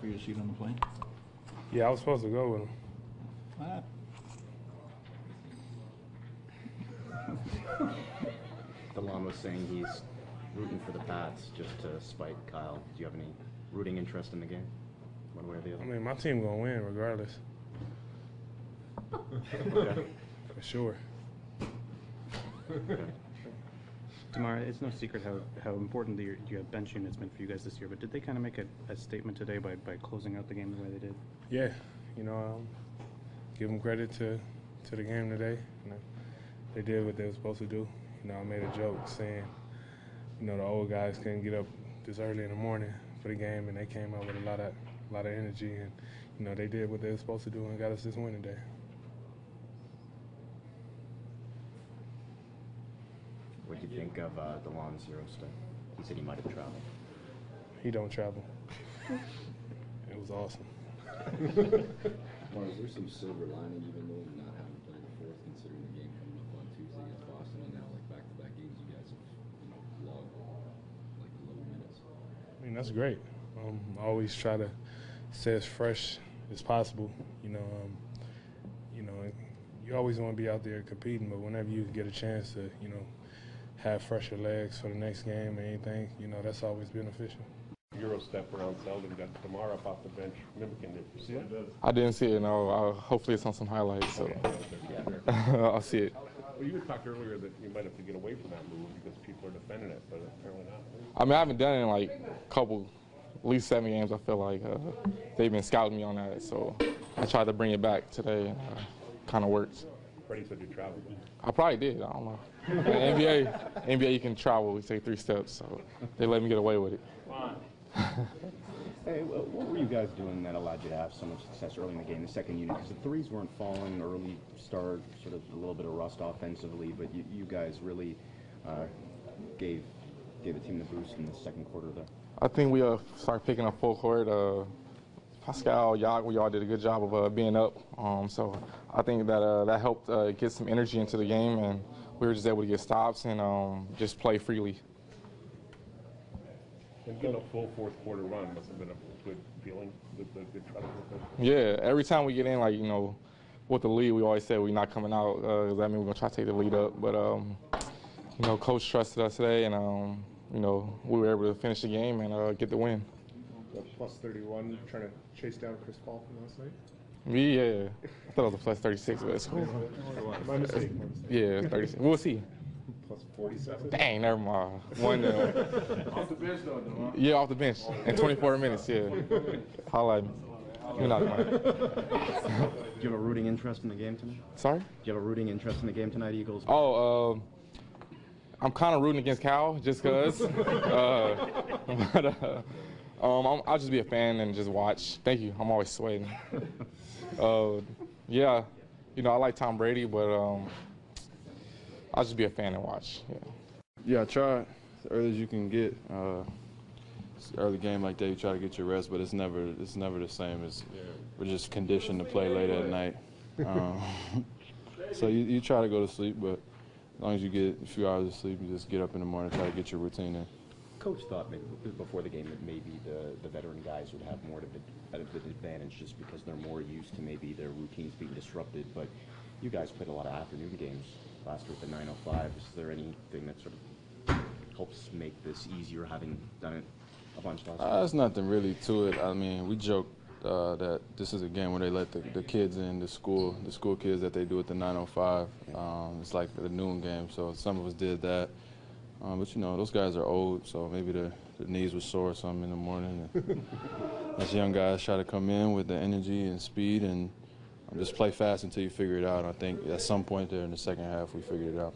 offer you a seat on the plane? Yeah, I was supposed to go with him. What? Delon was saying he's rooting for the Pats just to spite Kyle. Do you have any rooting interest in the game, one way or the other? I mean, my team gonna win regardless. Okay. For sure. Okay. DeMar, it's no secret how important your bench unit's been for you guys this year, but did they kind of make a statement today by closing out the game the way they did? Yeah, you know, give them credit to the game today. You know, they did what they were supposed to do. You know, I made a joke saying, you know, the old guys couldn't get up this early in the morning for the game, and they came out with a lot of energy, and you know, they did what they were supposed to do and got us this win today. What do you think of Delon's Euro stuff? He said he might have traveled. He don't travel. It was awesome. Well, is there some silver lining even though not having played the fourth, considering the game coming up on Tuesday against Boston, and now like back-to-back games you guys have, you know, logged like low minutes? I mean, that's great. I always try to stay as fresh as possible. You know, you always want to be out there competing, but whenever you get a chance to, you know, have fresher legs for the next game or anything, you know, that's always beneficial. Euro step around Selden, got DeMar up off the bench, mimicking it. You see it? I didn't see it, no. Hopefully it's on some highlights, so I'll see it. Well, you had talked earlier that you might have to get away from that move because people are defending it, but apparently not. I mean, I haven't done it in like at least 7 games. I feel like they've been scouting me on that, so I tried to bring it back today, and kind of worked. Freddie said you traveled. I probably did. I don't know. In NBA, you can travel. We take 3 steps, so they let me get away with it. Hey, what were you guys doing that allowed you to have so much success early in the game, the second unit? Because the threes weren't falling, early start, sort of a little bit of rust offensively, but you guys really gave the team the boost in the second quarter there. I think we started picking up full court. Pascal, Yag, we all did a good job of being up. So I think that helped get some energy into the game, and we were just able to get stops and just play freely. And getting a full fourth quarter run must have been a good feeling, good trust with it. Yeah, every time we get in, like, you know, with the lead, we always say we're not coming out. I mean, we're going to try to take the lead up. But, you know, Coach trusted us today, and, you know, we were able to finish the game and get the win. Plus 31, trying to chase down Chris Paul from last night? Yeah. I thought it was a plus 36, but it's cool. My mistake. Yeah, 36. We'll see. Plus 47? Dang, never mind. One. Off the bench, though, DeMar. Yeah, off the bench in 24 minutes, yeah. Highlight. You're not mine. Do you have a rooting interest in the game tonight? Sorry? Do you have a rooting interest in the game tonight, Eagles? Oh, I'm kind of rooting against Cal just because. I'll just be a fan and just watch. Thank you. I'm always sweating. Yeah, you know, I like Tom Brady, but I'll just be a fan and watch. Yeah, I tried as early as you can get. It's an early game like that, you try to get your rest, but it's never the same. We're just conditioned to play late at night. So you try to go to sleep, but as long as you get a few hours of sleep, you just get up in the morning and try to get your routine in. Coach thought maybe before the game that maybe the veteran guys would have more of an advantage just because they're more used to maybe their routines being disrupted. But you guys played a lot of afternoon games last week at 9:05. Is there anything that sort of helps make this easier, having done it a bunch last week? There's nothing really to it. I mean, we joke that this is a game where they let the kids in, the school kids that they do at the 9:05. It's like the noon game, so some of us did that. But, you know, those guys are old, so maybe the knees were sore or something in the morning. As young guys try to come in with the energy and speed and just play fast until you figure it out. I think at some point there in the second half, we figured it out.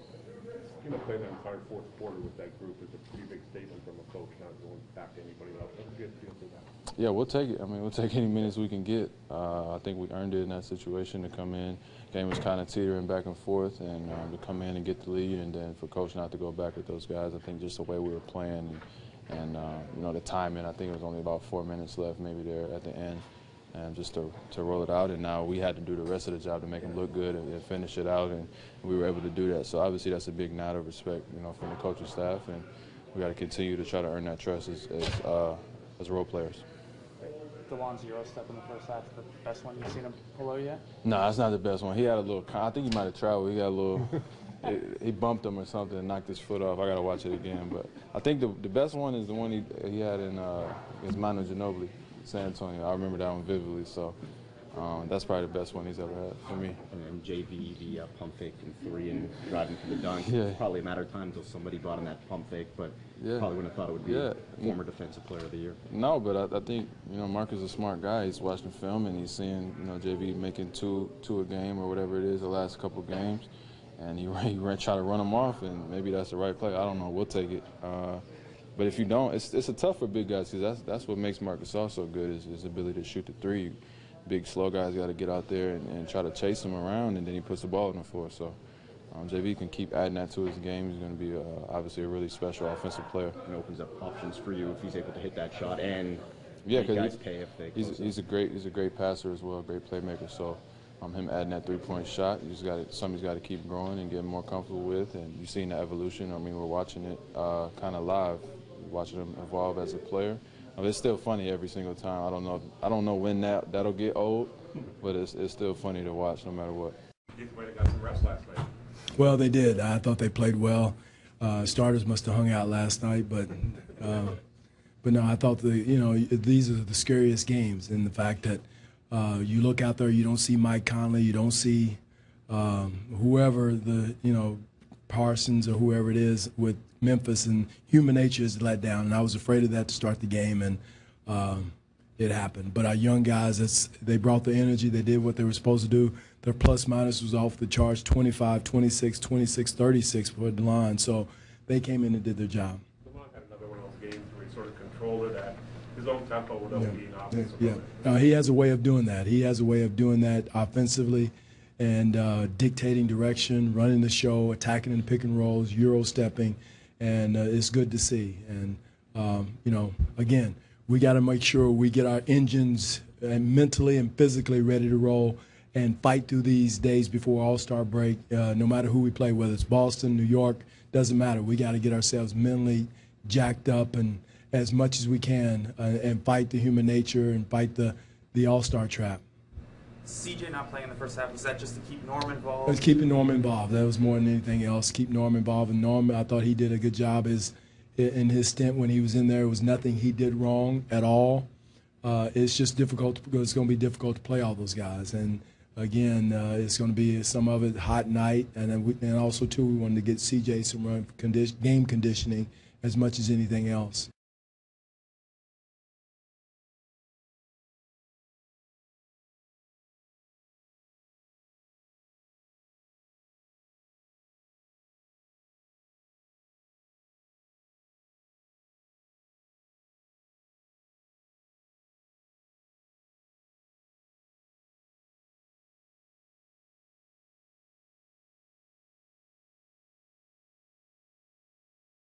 You know, playing the entire fourth quarter with that group is a pretty big statement from a coach, not going back to anybody else. That's a good feel for that. Yeah, we'll take it. I mean, we'll take any minutes we can get. I think we earned it in that situation to come in. Game was kind of teetering back and forth, and to come in and get the lead, and then for Coach not to go back with those guys. I think just the way we were playing and you know, the timing. I think it was only about 4 minutes left, maybe there at the end, and just to roll it out. And now we had to do the rest of the job to make them look good and finish it out, and we were able to do that. So obviously that's a big nod of respect, you know, from the coaching staff, and we got to continue to try to earn that trust as role players. Delon's Euro step in the first half the best one you've seen him pull out yet? No, that's not the best one. He had a little. I think he might have traveled. He got a little. he bumped him or something and knocked his foot off. I got to watch it again. But I think the best one is the one he had in against Manu Ginobili, San Antonio. I remember that one vividly. So that's probably the best one he's ever had for me. And then JV, the pump fake from 3 and driving for the dunk. Yeah. Probably a matter of time until somebody brought in that pump fake, but Yeah. probably wouldn't have thought it would be former defensive player of the year. No, but I think, Mark is a smart guy. He's watching film and he's seeing, JV making two a game or whatever it is the last couple games. And he try to run him off, and maybe that's the right play. I don't know. We'll take it. But if you don't, it's a tough for big guys because that's what makes Marc Gasol so good is his ability to shoot the three. Big, slow guys got to get out there and try to chase him around, and then he puts the ball in the floor. So JV can keep adding that to his game. He's going to be obviously a really special offensive player. It opens up options for you if he's able to hit that shot, and guys pay if they he's a great passer as well, a great playmaker. So him adding that three-point shot, something he's got to keep growing and getting more comfortable with. And you've seen the evolution. I mean, we're watching it kind of live, watching him evolve as a player. It's still funny every single time. I don't know when that'll get old, but it's still funny to watch no matter what. You might have got some rest last night. Well, they did. I thought they played well. Starters must have hung out last night, but no, I thought these are the scariest games in the fact that you look out there, you don't see Mike Conley, you don't see whoever Parsons or whoever it is with Memphis, and human nature is let down. And I was afraid of that to start the game, and it happened. But our young guys, they brought the energy. They did what they were supposed to do. Their plus-minus was off the charts, 25, 26, 26, 36 for Delon. So they came in and did their job. Delon had another one of those games where he sort of controlled it at his own tempo without being offensive. Yeah. He has a way of doing that. He has a way of doing that offensively and dictating direction, running the show, attacking in the pick and rolls, Euro stepping, and it's good to see. And, again, we got to make sure we get our engines mentally and physically ready to roll and fight through these days before All-Star break, no matter who we play, whether it's Boston, New York, doesn't matter. We got to get ourselves mentally jacked up and as much as we can and fight the human nature and fight the All-Star trap. CJ not playing in the first half, was that just to keep Norm involved? It was keeping Norm involved. That was more than anything else. Keep Norm involved. And Norm, I thought he did a good job in his stint when he was in there. It was nothing he did wrong at all. It's just difficult because it's going to be difficult to play all those guys. And, again, it's going to be some of it hot night. And also, too, we wanted to get CJ some game conditioning as much as anything else.